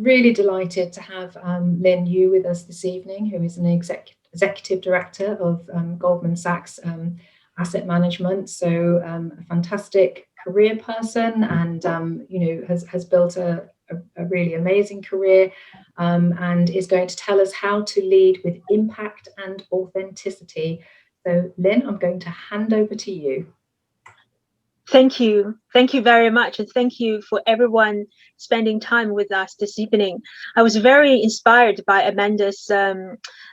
really delighted to have Lynn Yu with us this evening, who is an executive director of Goldman Sachs Asset Management. So a fantastic career person, and has built a really amazing career, and is going to tell us how to lead with impact and authenticity. So Lynn, I'm going to hand over to you. Thank you. Thank you very much. And thank you for everyone spending time with us this evening. I was very inspired by Amanda's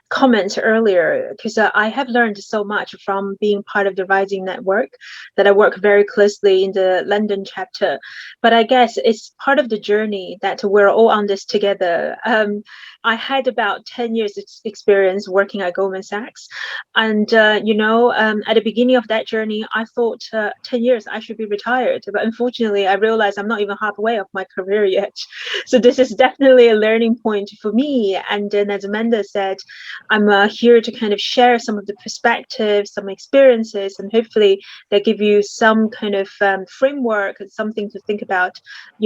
comments earlier, because I have learned so much from being part of the Rising Network, that I work very closely in the London chapter. But I guess it's part of the journey that we're all on this together. I had about 10 years experience working at Goldman Sachs. And, at the beginning of that journey, I thought 10 years I should be retired. But unfortunately, I realized I'm not even halfway of my career yet. So this is definitely a learning point for me. And then, as Amanda said, I'm here to kind of share some of the perspectives, some experiences, and hopefully they give you some kind of framework, something to think about,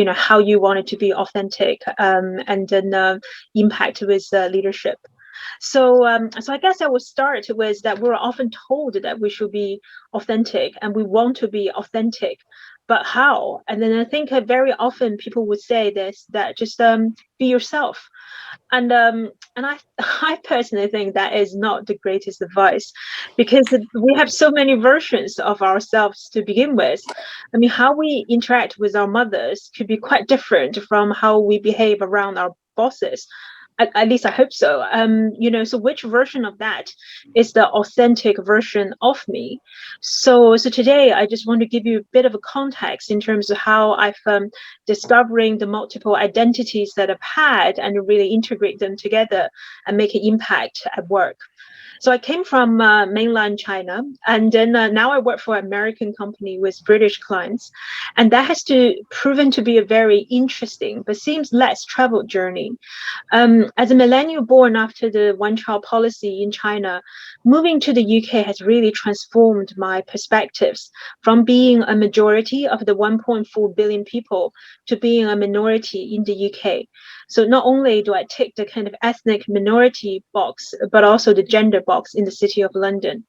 how you want it to be authentic, and then impact with leadership. So I guess I will start with that we're often told that we should be authentic and we want to be authentic, but how? And then I think very often people would say this, that just be yourself. And I I personally think that is not the greatest advice, because we have so many versions of ourselves to begin with. I mean, how we interact with our mothers could be quite different from how we behave around our bosses. At least I hope so. So which version of that is the authentic version of me? So today I just want to give you a bit of a context in terms of how I've discovering the multiple identities that I've had and really integrate them together and make an impact at work. So I came from mainland China, and then now I work for an American company with British clients, and that has proven to be a very interesting but seems less traveled journey. As a millennial born after the one-child policy in China, moving to the UK has really transformed my perspectives from being a majority of the 1.4 billion people to being a minority in the UK. So not only do I tick the kind of ethnic minority box, but also the gender box in the city of London.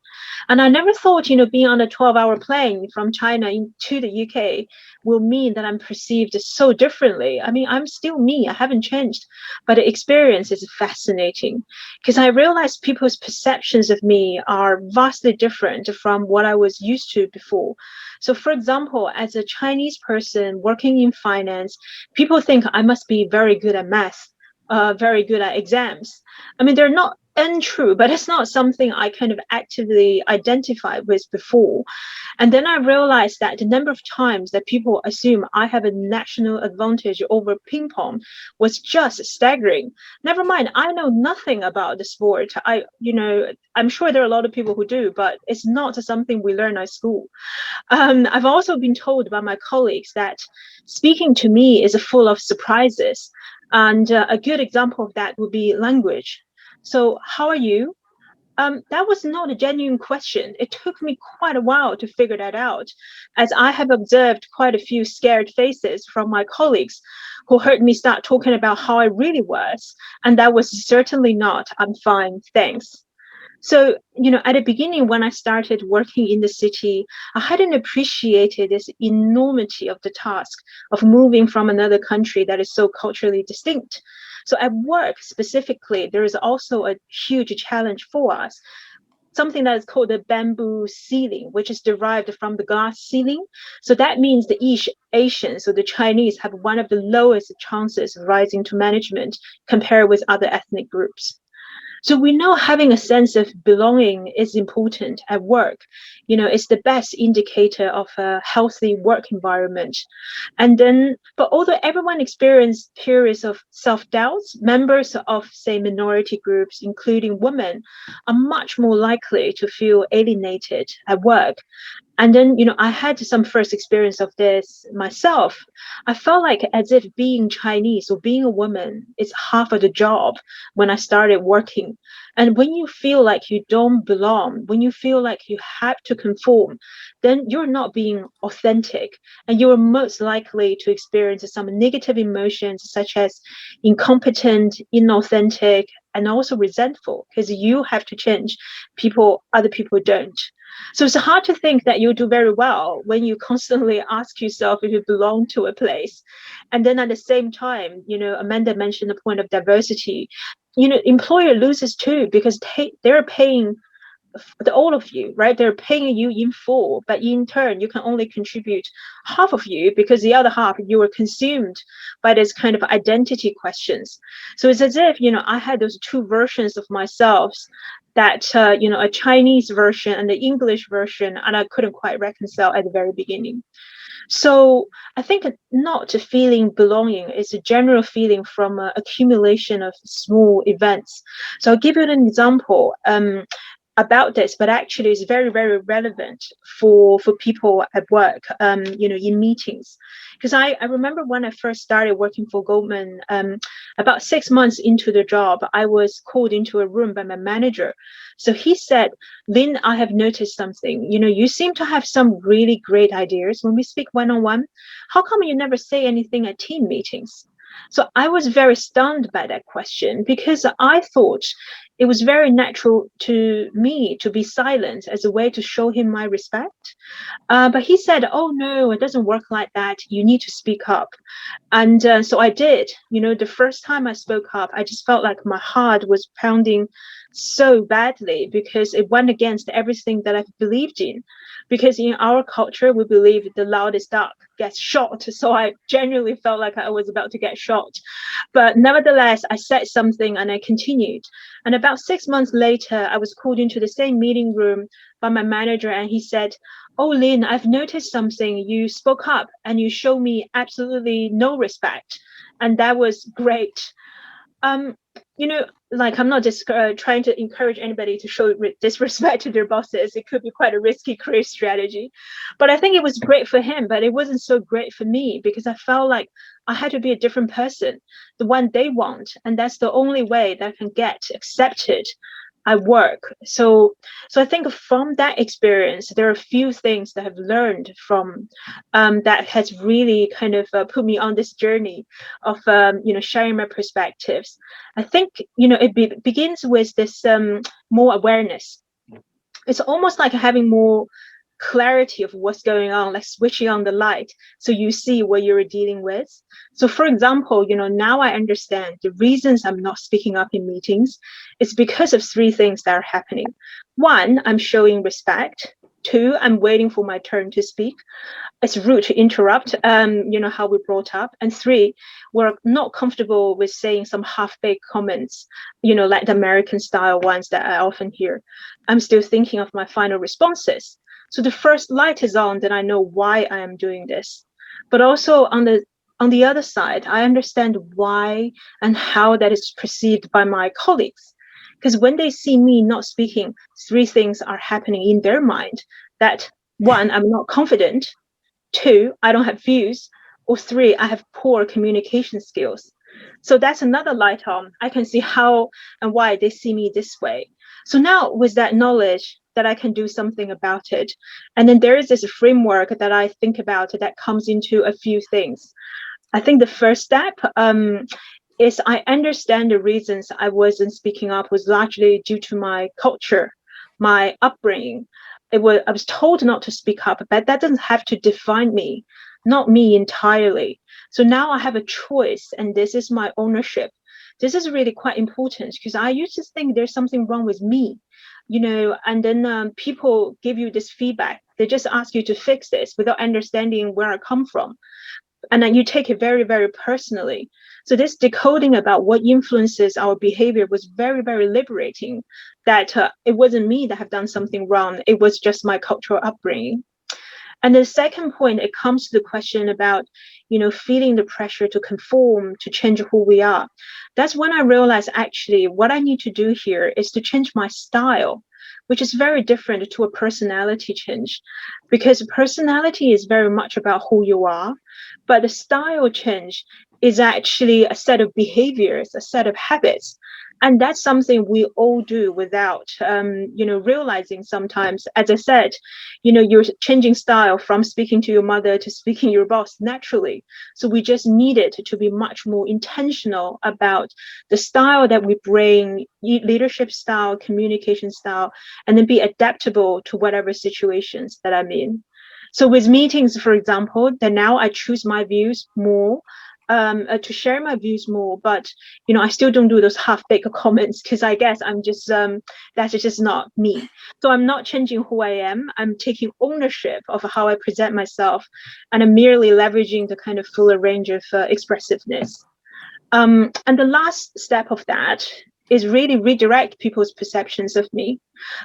And I never thought, being on a 12-hour plane from China to the UK will mean that I'm perceived so differently. I mean, I'm still me. I haven't changed. But the experience is fascinating, because I realized people's perceptions of me are vastly different from what I was used to before. So, for example, as a Chinese person working in finance, people think I must be very good at math, very good at exams. I mean, they're not untrue, but it's not something I kind of actively identified with before. And then I realized that the number of times that people assume I have a national advantage over ping pong was just staggering. Never mind, I know nothing about the sport. I'm sure there are a lot of people who do, but it's not something we learn at school. I've also been told by my colleagues that speaking to me is full of surprises. And a good example of that would be language. So, how are you? That was not a genuine question. It took me quite a while to figure that out, as I have observed quite a few scared faces from my colleagues who heard me start talking about how I really was. And that was certainly not, I'm fine, thanks. So, at the beginning, when I started working in the city, I hadn't appreciated this enormity of the task of moving from another country that is so culturally distinct. So at work specifically, there is also a huge challenge for us, something that is called the bamboo ceiling, which is derived from the glass ceiling. So that means the East Asians, so the Chinese, have one of the lowest chances of rising to management compared with other ethnic groups. So we know having a sense of belonging is important at work. It's the best indicator of a healthy work environment. And then, but although everyone experiences periods of self-doubts, members of, say, minority groups, including women, are much more likely to feel alienated at work. And then, I had some first experience of this myself. I felt like as if being Chinese or being a woman is half of the job when I started working. And when you feel like you don't belong, when you feel like you have to conform, then you're not being authentic. And you're most likely to experience some negative emotions such as incompetent, inauthentic, and also resentful, because you have to change other people don't. So it's hard to think that you do very well when you constantly ask yourself if you belong to a place. And then at the same time, Amanda mentioned the point of diversity. Employer loses too, because they're paying all of you, right? They're paying you in full, but in turn, you can only contribute half of you, because the other half you were consumed by this kind of identity questions. So it's as if, I had those two versions of myself, that, a Chinese version and the English version, and I couldn't quite reconcile at the very beginning. So I think not feeling belonging is a general feeling from an accumulation of small events. So I'll give you an example about this, but actually it's very, very relevant for people at work, in meetings. Because I remember when I first started working for Goldman, about 6 months into the job, I was called into a room by my manager. So he said, Lynn, I have noticed something. You seem to have some really great ideas when we speak one-on-one. How come you never say anything at team meetings? So I was very stunned by that question, because I thought it was very natural to me to be silent as a way to show him my respect. But he said, oh, no, it doesn't work like that. You need to speak up. And so I did. The first time I spoke up, I just felt like my heart was pounding so badly, because it went against everything that I've believed in. Because in our culture, we believe the loudest dog gets shot. So I genuinely felt like I was about to get shot. But nevertheless, I said something and I continued. And about 6 months later, I was called into the same meeting room by my manager, and he said, oh, Lynn, I've noticed something. You spoke up and you show me absolutely no respect. And that was great. Like, I'm not just trying to encourage anybody to show disrespect to their bosses. It could be quite a risky career strategy. But I think it was great for him, but it wasn't so great for me, because I felt like I had to be a different person, the one they want. And that's the only way that I can get accepted at work. So I think from that experience, there are a few things that I've learned from that has really kind of put me on this journey of sharing my perspectives. I think it begins with this more awareness. It's almost like having more clarity of what's going on, like switching on the light so you see what you're dealing with. So for example, now I understand the reasons I'm not speaking up in meetings. It's because of three things that are happening. One, I'm showing respect. Two, I'm waiting for my turn to speak. It's rude to interrupt, how we brought up. And three, we're not comfortable with saying some half-baked comments, like the American style ones that I often hear. I'm still thinking of my final responses. So the first light is on, then I know why I am doing this. But also on the other side, I understand why and how that is perceived by my colleagues. Because when they see me not speaking, three things are happening in their mind. That one, I'm not confident. Two, I don't have views. Or three, I have poor communication skills. So that's another light on. I can see how and why they see me this way. So now with that knowledge that I can do something about it. And then there is this framework that I think about that comes into a few things. I think the first step is I understand the reasons I wasn't speaking up was largely due to my culture, my upbringing. I was told not to speak up, but that doesn't have to define me, not me entirely. So now I have a choice, and this is my ownership. This is really quite important, because I used to think there's something wrong with me, and then people give you this feedback. They just ask you to fix this without understanding where I come from. And then you take it very, very personally. So this decoding about what influences our behavior was very, very liberating, that it wasn't me that have done something wrong. It was just my cultural upbringing. And the second point, it comes to the question about, feeling the pressure to conform, to change who we are. That's when I realized actually what I need to do here is to change my style, which is very different to a personality change, because personality is very much about who you are, but the style change is actually a set of behaviors, a set of habits. And that's something we all do without, realizing sometimes. As I said, you're changing style from speaking to your mother to speaking to your boss naturally. So we just needed to be much more intentional about the style that we bring, leadership style, communication style, and then be adaptable to whatever situations that I'm in. So with meetings, for example, then now I choose my views more, to share my views more, but I still don't do those half-baked comments, because I guess I'm just that's just not me. So I'm not changing who I am. I'm taking ownership of how I present myself, and I'm merely leveraging the kind of fuller range of expressiveness. And the last step of that is really redirect people's perceptions of me,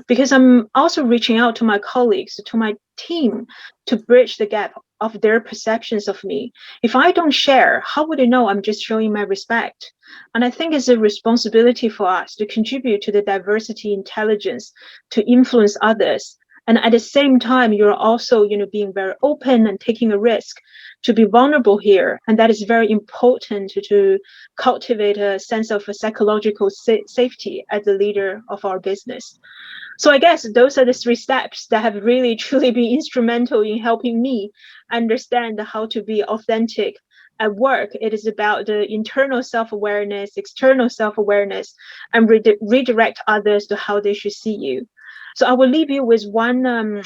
because I'm also reaching out to my colleagues, to my team, to bridge the gap of their perceptions of me. If I don't share, how would they know I'm just showing my respect? And I think it's a responsibility for us to contribute to the diversity, intelligence, to influence others. And at the same time, you're also, being very open and taking a risk to be vulnerable here. And that is very important to cultivate a sense of a psychological safety as a leader of our business. So I guess those are the 3 steps that have really truly been instrumental in helping me understand how to be authentic at work. It is about the internal self-awareness, external self-awareness, and redirect others to how they should see you. So I will leave you with one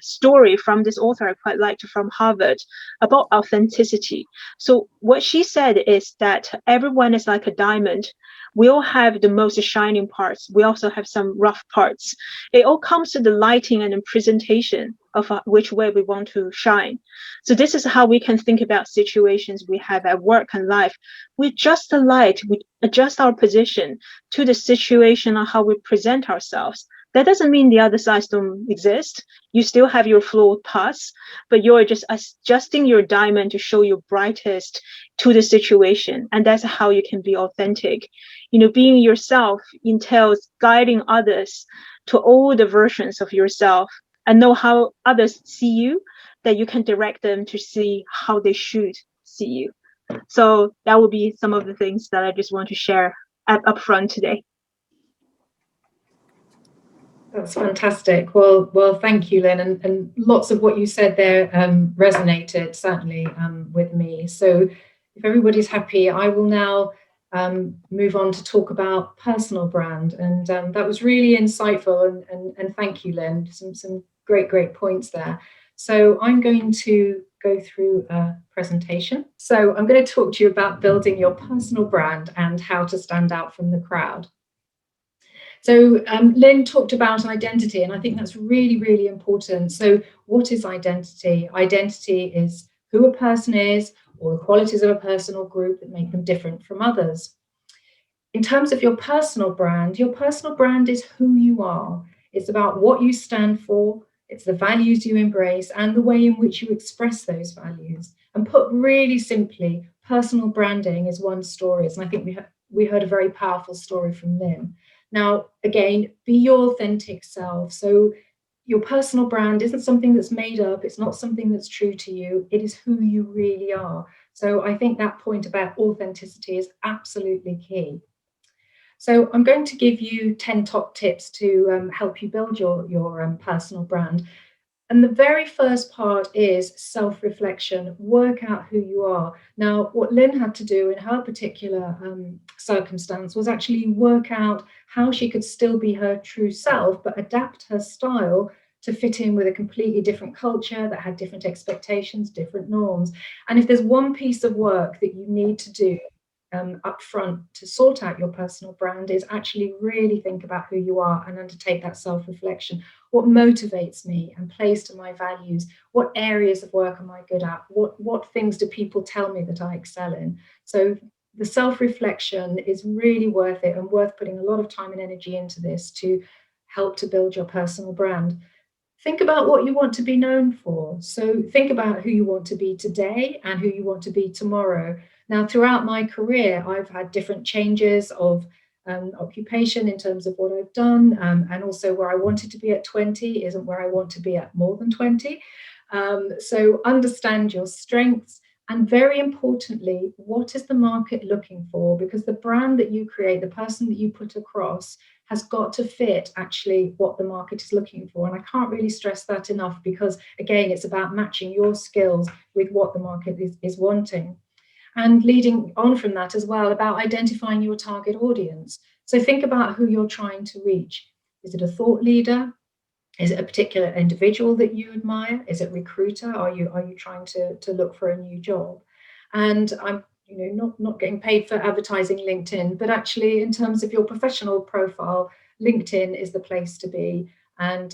story from this author I quite liked, from Harvard, about authenticity. So what she said is that everyone is like a diamond. We all have the most shining parts. We also have some rough parts. It all comes to the lighting and presentation of which way we want to shine. So this is how we can think about situations we have at work and life. We adjust the light, we adjust our position to the situation or how we present ourselves. That doesn't mean the other sides don't exist. You still have your flawed parts, but you're just adjusting your diamond to show your brightest to the situation. And that's how you can be authentic. Being yourself entails guiding others to all the versions of yourself, and know how others see you, that you can direct them to see how they should see you. So that would be some of the things that I just want to share up front today. That's fantastic. Well, thank you, Lynn. And lots of what you said there resonated certainly with me. So if everybody's happy, I will now move on to talk about personal brand. And that was really insightful. And thank you, Lynn. Some great points there. So I'm going to go through a presentation. So I'm going to talk to you about building your personal brand and how to stand out from the crowd. So Lynn talked about identity, and I think that's really important. So what is identity? Identity is who a person is, or the qualities of a person or group that make them different from others. In terms of your personal brand is who you are. It's about what you stand for, it's the values you embrace, and the way in which you express those values. And put really simply, personal branding is one story. And I think we heard a very powerful story from Lynn. Now, again, be your authentic self. So your personal brand isn't something that's made up. It's not something that's true to you. It is who you really are. So I think that point about authenticity is absolutely key. So I'm going to give you 10 top tips to help you build your personal brand. And the very first part is self-reflection. Work out who you are. Now, what Lynn had to do in her particular circumstance was actually work out how she could still be her true self, but adapt her style to fit in with a completely different culture that had different expectations, different norms. And if there's one piece of work that you need to do up front to sort out your personal brand, is actually really think about who you are and undertake that self-reflection. What motivates me and plays to my values? What areas of work am I good at? What things do people tell me that I excel in? So the self-reflection is really worth it, and worth putting a lot of time and energy into this to help to build your personal brand. Think about what you want to be known for. So think about who you want to be today and who you want to be tomorrow. Now, throughout my career, I've had different changes of occupation in terms of what I've done, and also where I wanted to be at 20 isn't where I want to be at more than 20. So understand your strengths, and very importantly, what is the market looking for? Because the brand that you create, the person that you put across, has got to fit actually what the market is looking for. And I can't really stress that enough, because again, it's about matching your skills with what the market is wanting. And leading on from that as well, about identifying your target audience. So think about who you're trying to reach. Is it a thought leader? Is it a particular individual that you admire? Is it recruiter? Are you trying to look for a new job? And I'm not getting paid for advertising LinkedIn, but actually in terms of your professional profile, LinkedIn is the place to be. And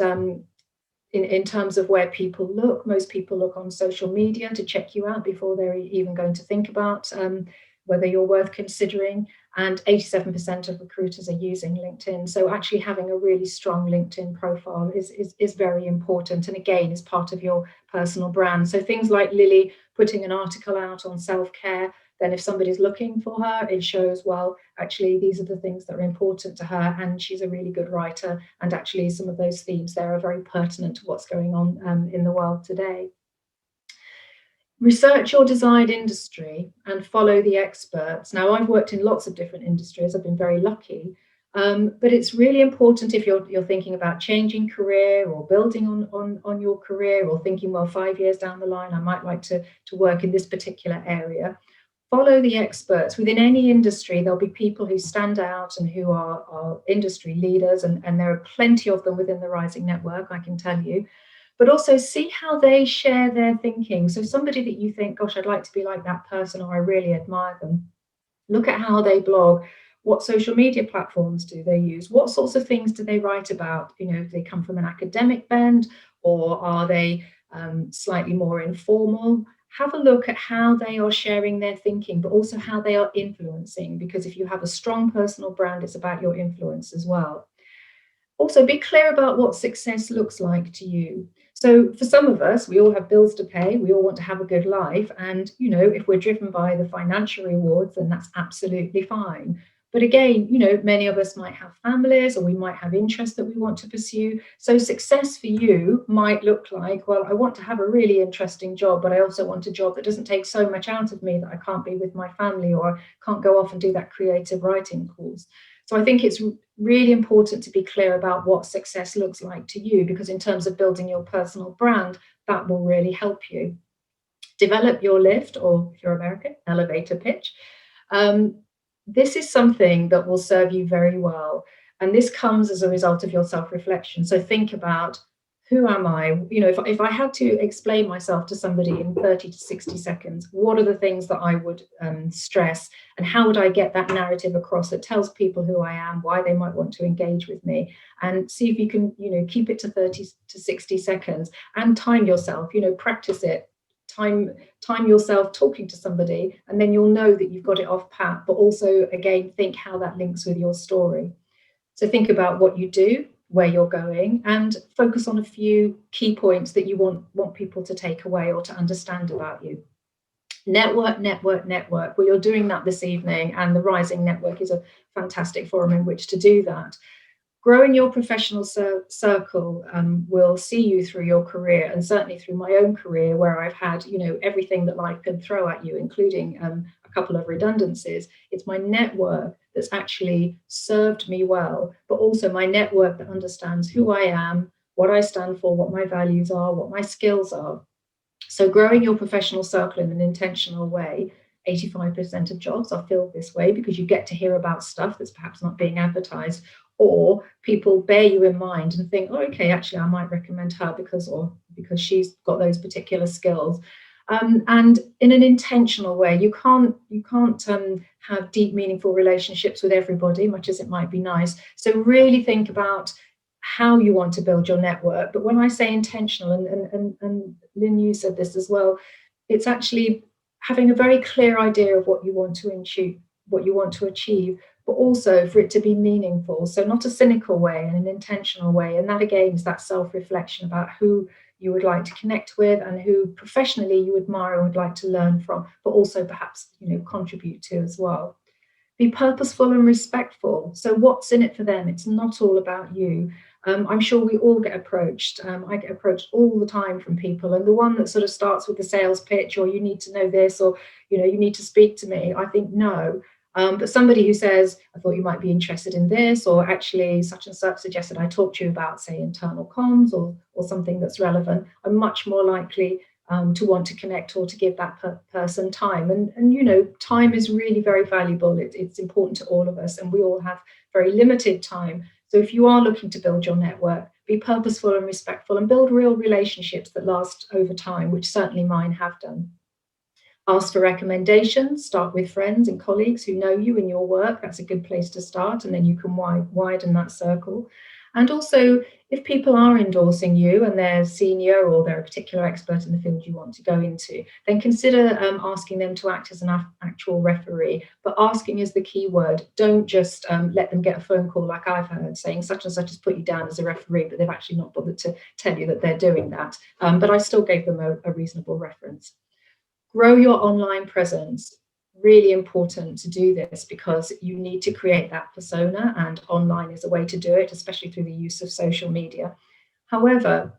in terms of where people look, most people look on social media to check you out before they're even going to think about whether you're worth considering. And 87% of recruiters are using LinkedIn. So actually having a really strong LinkedIn profile is very important. And again, is part of your personal brand. So things like Lily putting an article out on self-care, then if somebody's looking for her, it shows, well, actually, these are the things that are important to her, and she's a really good writer. And actually, some of those themes there are very pertinent to what's going on in the world today. Research your desired industry and follow the experts. Now, I've worked in lots of different industries. I've been very lucky. But it's really important if you're thinking about changing career or building on your career, or thinking, well, 5 years down the line, I might like to work in this particular area. Follow the experts. Within any industry, there'll be people who stand out and who are industry leaders, and there are plenty of them within the Rising Network, I can tell you. But also see how they share their thinking. So somebody that you think, gosh, I'd like to be like that person, or I really admire them. Look at how they blog. What social media platforms do they use? What sorts of things do they write about? Do they come from an academic bent, or are they slightly more informal? Have a look at how they are sharing their thinking, but also how they are influencing, because if you have a strong personal brand, it's about your influence as well. Also, be clear about what success looks like to you. So for some of us, we all have bills to pay. We all want to have a good life. And, if we're driven by the financial rewards, then that's absolutely fine. But again, many of us might have families, or we might have interests that we want to pursue. So success for you might look like, well, I want to have a really interesting job, but I also want a job that doesn't take so much out of me that I can't be with my family, or can't go off and do that creative writing course. So I think it's really important to be clear about what success looks like to you, because in terms of building your personal brand, that will really help you. Develop your lift, or if you're American, elevator pitch. This is something that will serve you very well. And this comes as a result of your self-reflection. So think about, who am I? If I had to explain myself to somebody in 30 to 60 seconds, what are the things that I would stress, and how would I get that narrative across that tells people who I am, why they might want to engage with me? And see if you can, keep it to 30 to 60 seconds, and time yourself, practice it. Time yourself talking to somebody, and then you'll know that you've got it off pat. But also, again, think how that links with your story. So think about what you do, where you're going, and focus on a few key points that you want people to take away or to understand about you. Network. Well, you're doing that this evening, and the Rising Network is a fantastic forum in which to do that. Growing your professional circle will see you through your career, and certainly through my own career, where I've had, everything that life can throw at you, including a couple of redundancies. It's my network that's actually served me well, but also my network that understands who I am, what I stand for, what my values are, what my skills are. So growing your professional circle in an intentional way. 85% of jobs are filled this way, because you get to hear about stuff that's perhaps not being advertised, or people bear you in mind and think, oh, okay, actually, I might recommend her because she's got those particular skills. And in an intentional way. You can't have deep, meaningful relationships with everybody, much as it might be nice. So really think about how you want to build your network. But when I say intentional, and Lynn, you said this as well, it's actually having a very clear idea of what you want to achieve, but also for it to be meaningful. So not a cynical way, and an intentional way. And that, again, is that self-reflection about who you would like to connect with, and who professionally you admire and would like to learn from, but also perhaps contribute to as well. Be purposeful and respectful. So what's in it for them? It's not all about you. I'm sure we all get approached. I get approached all the time from people, and the one that sort of starts with the sales pitch, or you need to know this, or you need to speak to me. I think no. But somebody who says, I thought you might be interested in this, or actually such and such suggested I talk to you about, say, internal comms or something that's relevant, I'm much more likely to want to connect or to give that person time. And time is really very valuable. It's important to all of us, and we all have very limited time. So if you are looking to build your network, be purposeful and respectful, and build real relationships that last over time, which certainly mine have done. Ask for recommendations. Start with friends and colleagues who know you in your work. That's a good place to start, and then you can widen that circle. And also, if people are endorsing you and they're senior or they're a particular expert in the field you want to go into, then consider asking them to act as an actual referee. But asking is the key word. Don't just let them get a phone call like I've heard saying such and such has put you down as a referee, but they've actually not bothered to tell you that they're doing that. But I still gave them a reasonable reference. Grow your online presence. Really important to do this because you need to create that persona, and online is a way to do it, especially through the use of social media. However,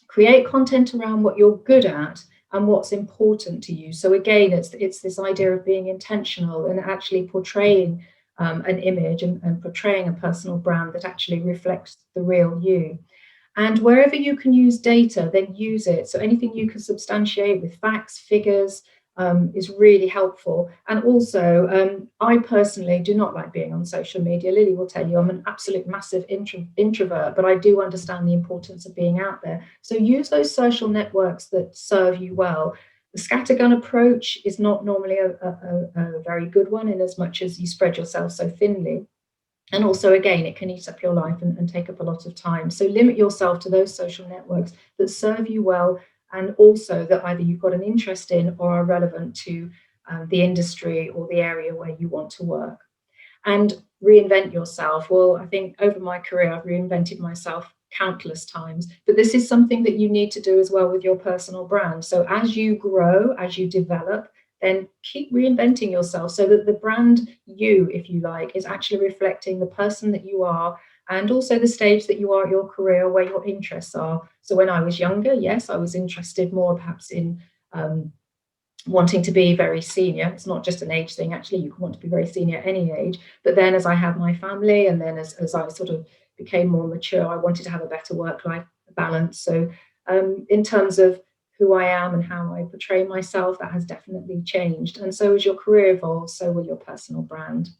create content around what you're good at and what's important to you. So again, it's this idea of being intentional and actually portraying an image and portraying a personal brand that actually reflects the real you. And wherever you can use data, then use it. So anything you can substantiate with facts, figures, is really helpful. And also, I personally do not like being on social media. Lily will tell you I'm an absolute massive introvert, but I do understand the importance of being out there. So use those social networks that serve you well. The scattergun approach is not normally a very good one, in as much as you spread yourself so thinly. And also, again, it can eat up your life and take up a lot of time. So limit yourself to those social networks that serve you well, and also that either you've got an interest in or are relevant to the industry or the area where you want to work. And reinvent yourself. Well, I think over my career, I've reinvented myself countless times, but this is something that you need to do as well with your personal brand. So as you grow, as you develop, then keep reinventing yourself so that the brand you, if you like, is actually reflecting the person that you are, and also the stage that you are at your career, where your interests are. So when I was younger, yes, I was interested more perhaps in wanting to be very senior. It's not just an age thing, actually, you can want to be very senior at any age. But then as I had my family, and then as I sort of became more mature, I wanted to have a better work-life balance. So in terms of who I am and how I portray myself, that has definitely changed. And so as your career evolves, so will your personal brand.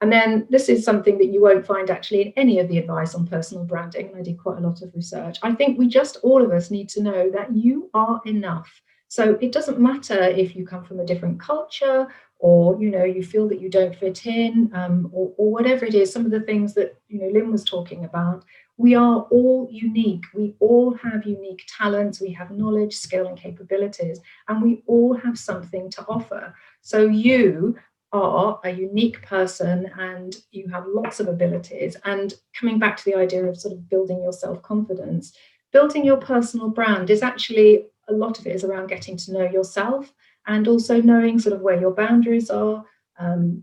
And then this is something that you won't find actually in any of the advice on personal branding. And I did quite a lot of research. I think all of us need to know that you are enough. So it doesn't matter if you come from a different culture, or you feel that you don't fit in, or whatever it is. Some of the things that Lynn was talking about. We are all unique. We all have unique talents. We have knowledge, skill, and capabilities, and we all have something to offer. So you are a unique person, and you have lots of abilities. And coming back to the idea of sort of building your self-confidence, building your personal brand is actually, a lot of it is around getting to know yourself, and also knowing sort of where your boundaries are,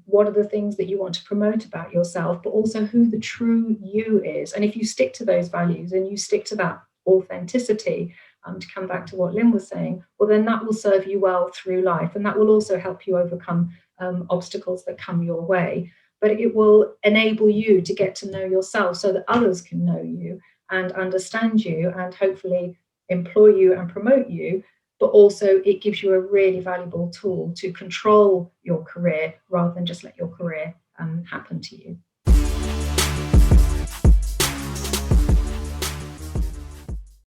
what are the things that you want to promote about yourself, but also who the true you is. And if you stick to those values and you stick to that authenticity, to come back to what Lynn was saying, well, then that will serve you well through life, and that will also help you overcome obstacles that come your way. But it will enable you to get to know yourself so that others can know you and understand you, and hopefully employ you and promote you. But also it gives you a really valuable tool to control your career rather than just let your career happen to you.